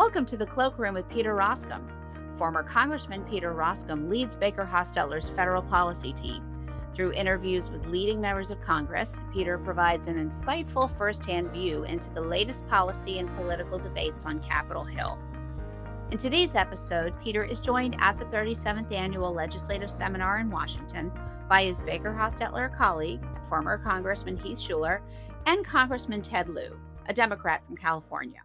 Welcome to the Cloakroom with Peter Roskam. Former Congressman Peter Roskam leads Baker Hostetler's federal policy team. Through interviews with leading members of Congress, Peter provides an insightful firsthand view into the latest policy and political debates on Capitol Hill. In today's episode, Peter is joined at the 37th Annual Legislative Seminar in Washington by his Baker Hostetler colleague, former Congressman Heath Shuler, and Congressman Ted Lieu, a Democrat from California.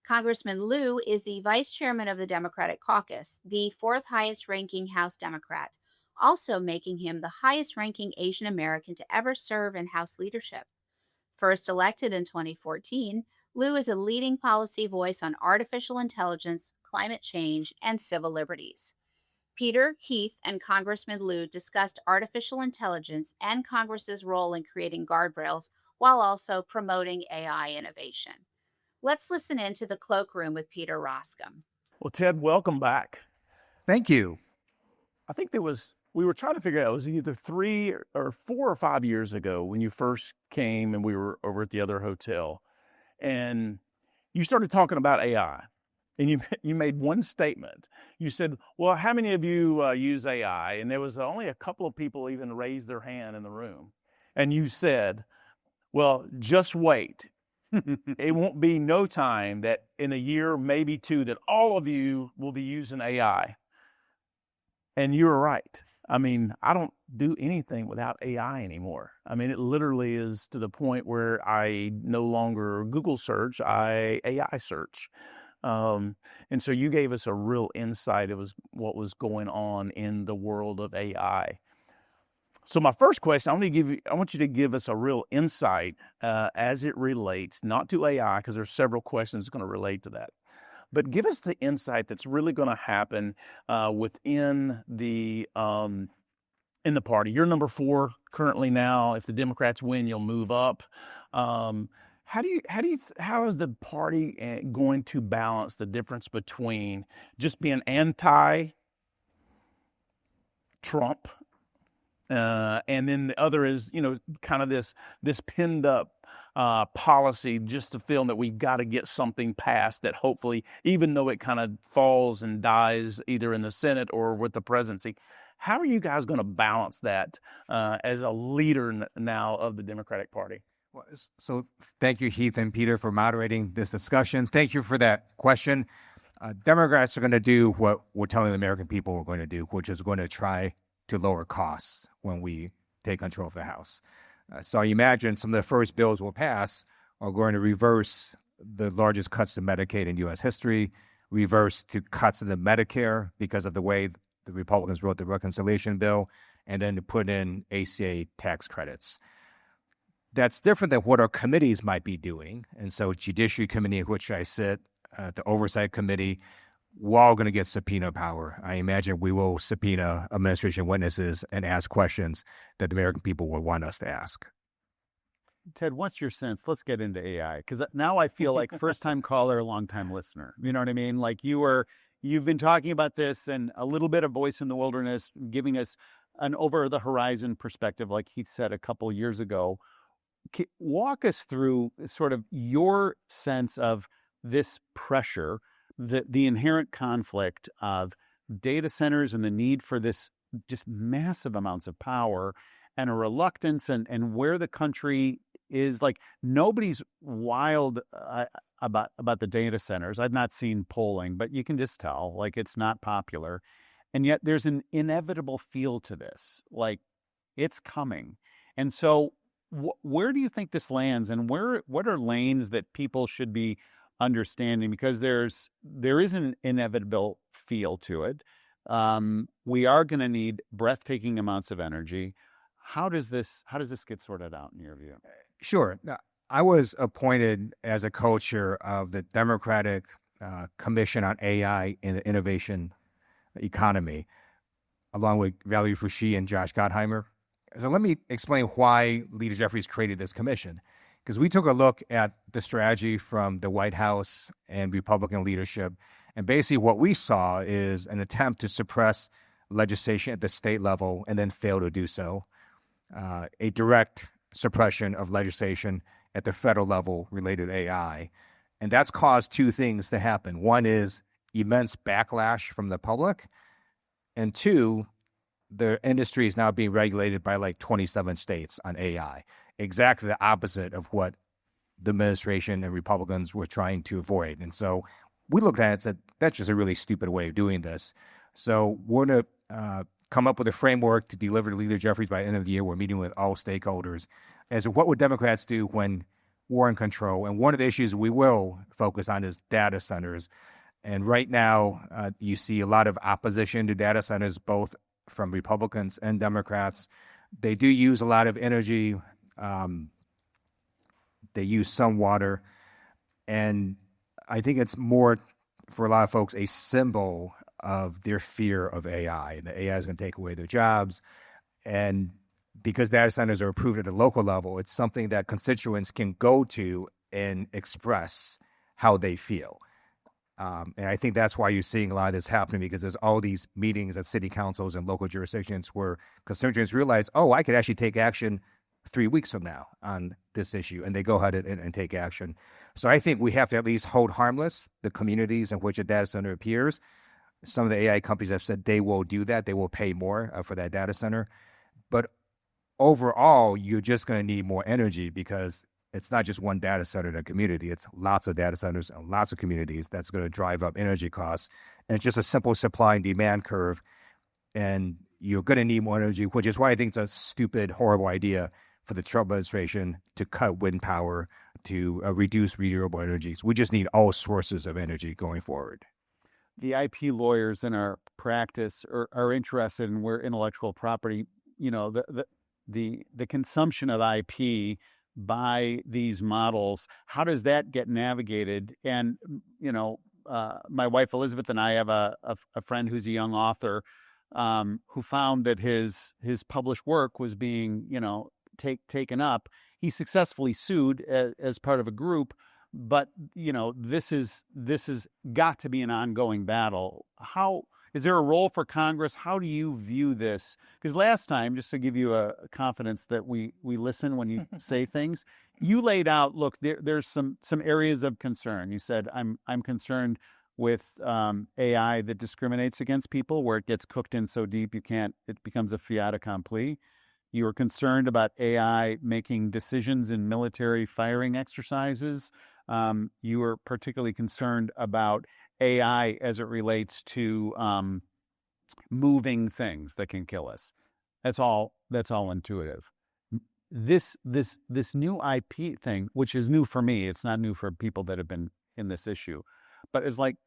Congressman Lieu is the vice chairman of the Democratic Caucus, the fourth highest ranking House Democrat, also making him the highest ranking Asian American to ever serve in House leadership. First elected in 2014, Lieu is a leading policy voice on artificial intelligence, climate change, and civil liberties. Peter, Heath, and Congressman Lieu discussed artificial intelligence and Congress's role in creating guardrails while also promoting AI innovation. Let's listen in to the Cloakroom with Peter Roskam. Well, Ted, welcome back. Thank you. I think we were trying to figure out, it was either 3 or 4 or 5 years ago when you first came and we were over at the other hotel. And you started talking about AI. And you made one statement. You said, well, how many of you use AI? And there was only a couple of people even raised their hand in the room. And you said, well, just wait. It won't be no time that in a year, maybe 2, that all of you will be using AI. And you were right. I mean, I don't do anything without AI anymore. I mean, it literally is to the point where I no longer Google search, I AI search. And so you gave us a real insight. It was what was going on in the world of AI. So my first question, I want you to give us a real insight as it relates, not to AI, because there's several questions going to relate to that, but give us the insight that's really going to happen within the in the party. You're number 4 currently now. If the Democrats win, you'll move up. How is the party going to balance the difference between just being anti-Trump? And then the other is, kind of this pinned up policy just to feel that we've got to get something passed that hopefully, even though it kind of falls and dies either in the Senate or with the presidency, how are you guys going to balance that as a leader now of the Democratic Party? Well, so thank you, Heath and Peter, for moderating this discussion. Thank you for that question. Democrats are going to do what we're telling the American people we're going to do, which is going to try to lower costs when we take control of the House. So I imagine some of the first bills we'll pass are going to reverse the largest cuts to Medicaid in U.S. history, reverse to cuts to the Medicare because of the way the Republicans wrote the reconciliation bill, and then to put in ACA tax credits. That's different than what our committees might be doing. And so Judiciary Committee, in which I sit, the Oversight Committee, we're all going to get subpoena power. I imagine we will subpoena administration witnesses and ask questions that the American people would want us to ask. Ted, what's your sense? Let's get into AI, because now I feel like first-time caller, long-time listener. You know what I mean? Like you've been talking about this and a little bit of voice in the wilderness, giving us an over-the-horizon perspective, like Heath said a couple years ago. Walk us through sort of your sense of this pressure, the inherent conflict of data centers and the need for this just massive amounts of power and a reluctance and where the country is. Like, nobody's wild about the data centers. I've not seen polling, but you can just tell, like, it's not popular. And yet there's an inevitable feel to this, like it's coming. And so where do you think this lands, and what are lanes that people should be understanding? Because there is an inevitable feel to it. We are going to need breathtaking amounts of energy. How does this get sorted out in your view? Sure. Now, I was appointed as a co-chair of the Democratic Commission on AI and the Innovation Economy, along with Valerie Fouché and Josh Gottheimer. So let me explain why Leader Jeffries created this commission. Because we took a look at the strategy from the White House and Republican leadership, and basically what we saw is an attempt to suppress legislation at the state level and then fail to do so, a direct suppression of legislation at the federal level related to AI, And that's caused two things to happen. One is immense backlash from the public. And two, the industry is now being regulated by like 27 states on AI. Exactly the opposite of what the administration and Republicans were trying to avoid. And so we looked at it and said, that's just a really stupid way of doing this. So we're going to come up with a framework to deliver to Leader Jeffries by the end of the year. We're meeting with all stakeholders as to what would Democrats do when we're in control. And one of the issues we will focus on is data centers. And right now, you see a lot of opposition to data centers, both from Republicans and Democrats. They do use a lot of energy. They use some water. And I think it's more, for a lot of folks, a symbol of their fear of AI. The AI is going to take away their jobs. And because data centers are approved at a local level, it's something that constituents can go to and express how they feel. And I think that's why you're seeing a lot of this happening, because there's all these meetings at city councils and local jurisdictions where constituents realize, oh, I could actually take action 3 weeks from now on this issue, and they go ahead and take action. So I think we have to at least hold harmless the communities in which a data center appears. Some of the AI companies have said they will do that. They will pay more for that data center. But overall, you're just going to need more energy, because it's not just one data center in a community. It's lots of data centers and lots of communities that's going to drive up energy costs. And it's just a simple supply and demand curve. And you're going to need more energy, which is why I think it's a stupid, horrible idea for the Trump administration to cut wind power, to reduce renewable energies. We just need all sources of energy going forward. The IP lawyers in our practice are interested in where intellectual property, the consumption of IP by these models, how does that get navigated? And, my wife Elizabeth and I have a friend who's a young author who found that his published work was being, taken up. He successfully sued as part of a group, but this is got to be an ongoing battle. How is there a role for Congress? How do you view this? Because last time, just to give you a confidence that we listen when you say things, you laid out, look, there's some areas of concern. You said, I'm concerned with AI that discriminates against people, where it gets cooked in so deep it becomes a fait accompli. You were concerned about AI making decisions in military firing exercises. You were particularly concerned about AI as it relates to moving things that can kill us. That's all intuitive. This new IP thing, which is new for me, it's not new for people that have been in this issue, but it's like,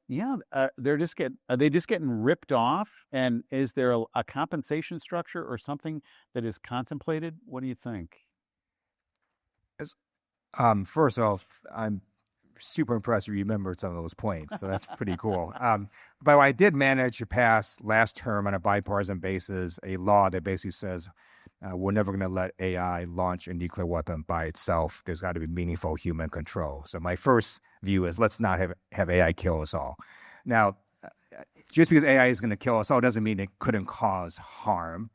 are they just getting ripped off? And is there a compensation structure or something that is contemplated? What do you think? First off, I'm super impressed you remembered some of those points. So that's pretty cool. But I did manage to pass last term on a bipartisan basis a law that basically says we're never going to let AI launch a nuclear weapon by itself. There's got to be meaningful human control. So my first view is let's not have AI kill us all. Now, just because AI is going to kill us all doesn't mean it couldn't cause harm.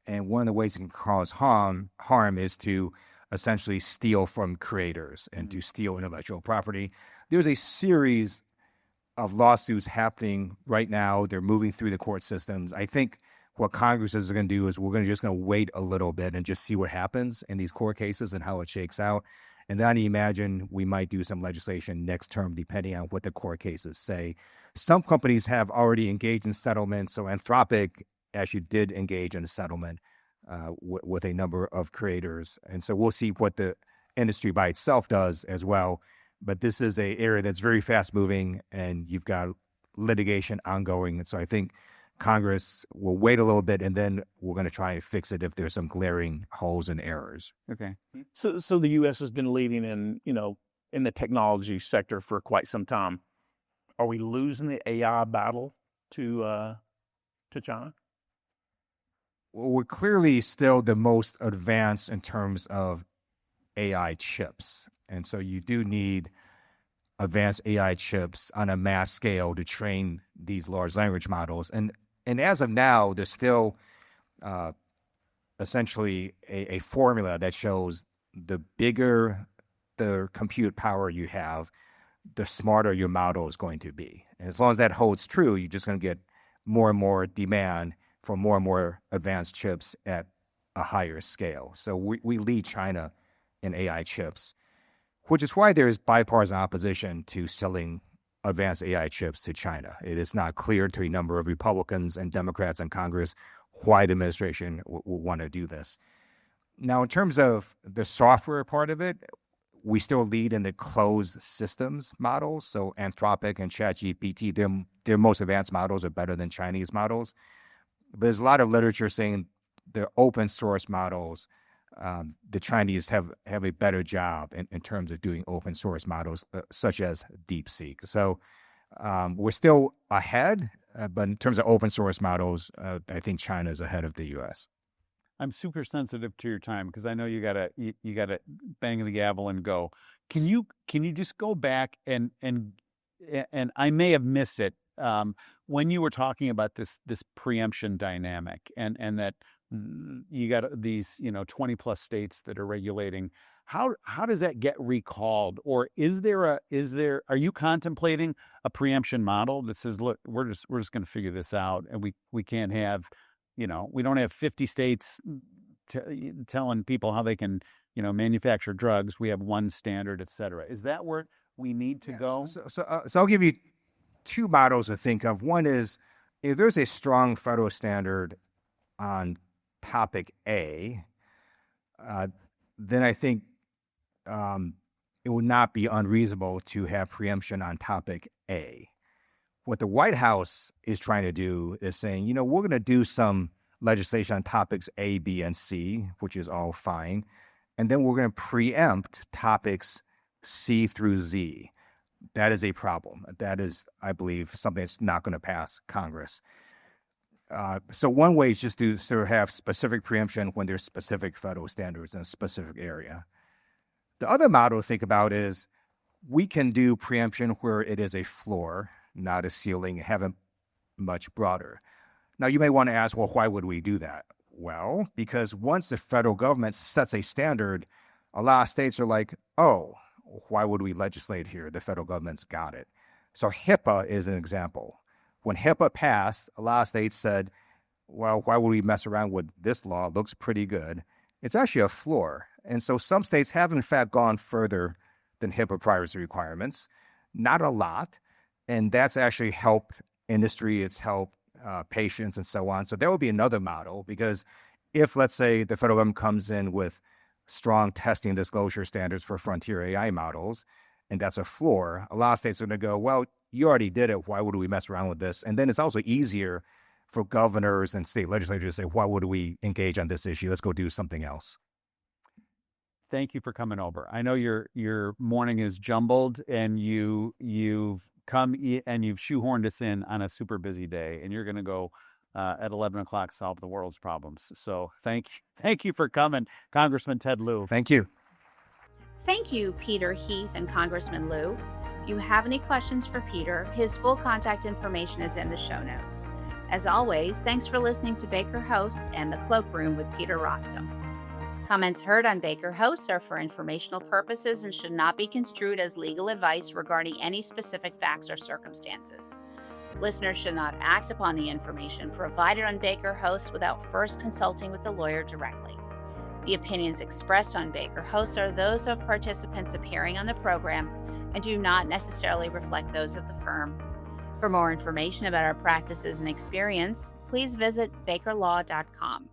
And one of the ways it can cause harm is to essentially steal from creators and to steal intellectual property. There's a series of lawsuits happening right now. They're moving through the court systems. I think what Congress is going to do is we're just going to wait a little bit and just see what happens in these court cases and how it shakes out. And then I imagine we might do some legislation next term, depending on what the court cases say. Some companies have already engaged in settlements. So Anthropic actually did engage in a settlement with a number of creators. And so we'll see what the industry by itself does as well. But this is an area that's very fast moving, and you've got litigation ongoing. And so I think Congress will wait a little bit, and then we're going to try and fix it if there's some glaring holes and errors. Okay. So the U.S. has been leading in the technology sector for quite some time. Are we losing the AI battle to China? Well, we're clearly still the most advanced in terms of AI chips. And so you do need advanced AI chips on a mass scale to train these large language models. And as of now, there's still essentially a formula that shows the bigger the compute power you have, the smarter your model is going to be. And as long as that holds true, you're just going to get more and more demand for more and more advanced chips at a higher scale. So we lead China in AI chips, which is why there is bipartisan opposition to selling advanced AI chips to China. It is not clear to a number of Republicans and Democrats in Congress why the administration will want to do this. Now, in terms of the software part of it, we still lead in the closed systems models. So Anthropic and ChatGPT, their most advanced models are better than Chinese models. But there's a lot of literature saying the open source models, the Chinese have a better job in terms of doing open source models, such as DeepSeek. So we're still ahead, but in terms of open source models, I think China is ahead of the U.S. I'm super sensitive to your time because I know you gotta bang the gavel and go. Can you just go back and I may have missed it when you were talking about this preemption dynamic and that you got these 20 plus states that are regulating. How does that get recalled? Or are you contemplating a preemption model that says, look, we're just going to figure this out, and we can't have, we don't have 50 states telling people how they can, manufacture drugs. We have one standard, et cetera. Is that where we need to go? So I'll give you two models to think of. One is if there's a strong federal standard on topic A, then I think it would not be unreasonable to have preemption on topic A. What the White House is trying to do is saying, we're going to do some legislation on topics A, B, and C, which is all fine. And then we're going to preempt topics C through Z. That is a problem. That is, I believe, something that's not going to pass Congress. So one way is just to sort of have specific preemption when there's specific federal standards in a specific area. The other model to think about is we can do preemption where it is a floor, not a ceiling, have it much broader. Now, you may want to ask, well, why would we do that? Well, because once the federal government sets a standard, a lot of states are like, oh, why would we legislate here? The federal government's got it. So HIPAA is an example. When HIPAA passed, a lot of states said, well, why would we mess around with this law? It looks pretty good. It's actually a floor. And so some states have, in fact, gone further than HIPAA privacy requirements. Not a lot. And that's actually helped industry. It's helped patients and so on. So there will be another model, because if, let's say, the federal government comes in with strong testing disclosure standards for frontier AI models, and that's a floor, a lot of states are going to go, well, you already did it. Why would we mess around with this? And then it's also easier for governors and state legislators to say, why would we engage on this issue? Let's go do something else. Thank you for coming over. I know your morning is jumbled, and you've come and you've shoehorned us in on a super busy day, and you're going to go at 11 o'clock solve the world's problems. So thank you for coming, Congressman Ted Lieu. Thank you. Thank you, Peter Heath and Congressman Lieu. If you have any questions for Peter, his full contact information is in the show notes. As always, thanks for listening to Baker Hosts and the Cloakroom with Peter Roskam. Comments heard on Baker Hosts are for informational purposes and should not be construed as legal advice regarding any specific facts or circumstances. Listeners should not act upon the information provided on Baker Hosts without first consulting with the lawyer directly. The opinions expressed on Baker Hosts are those of participants appearing on the program and do not necessarily reflect those of the firm. For more information about our practices and experience, please visit bakerlaw.com.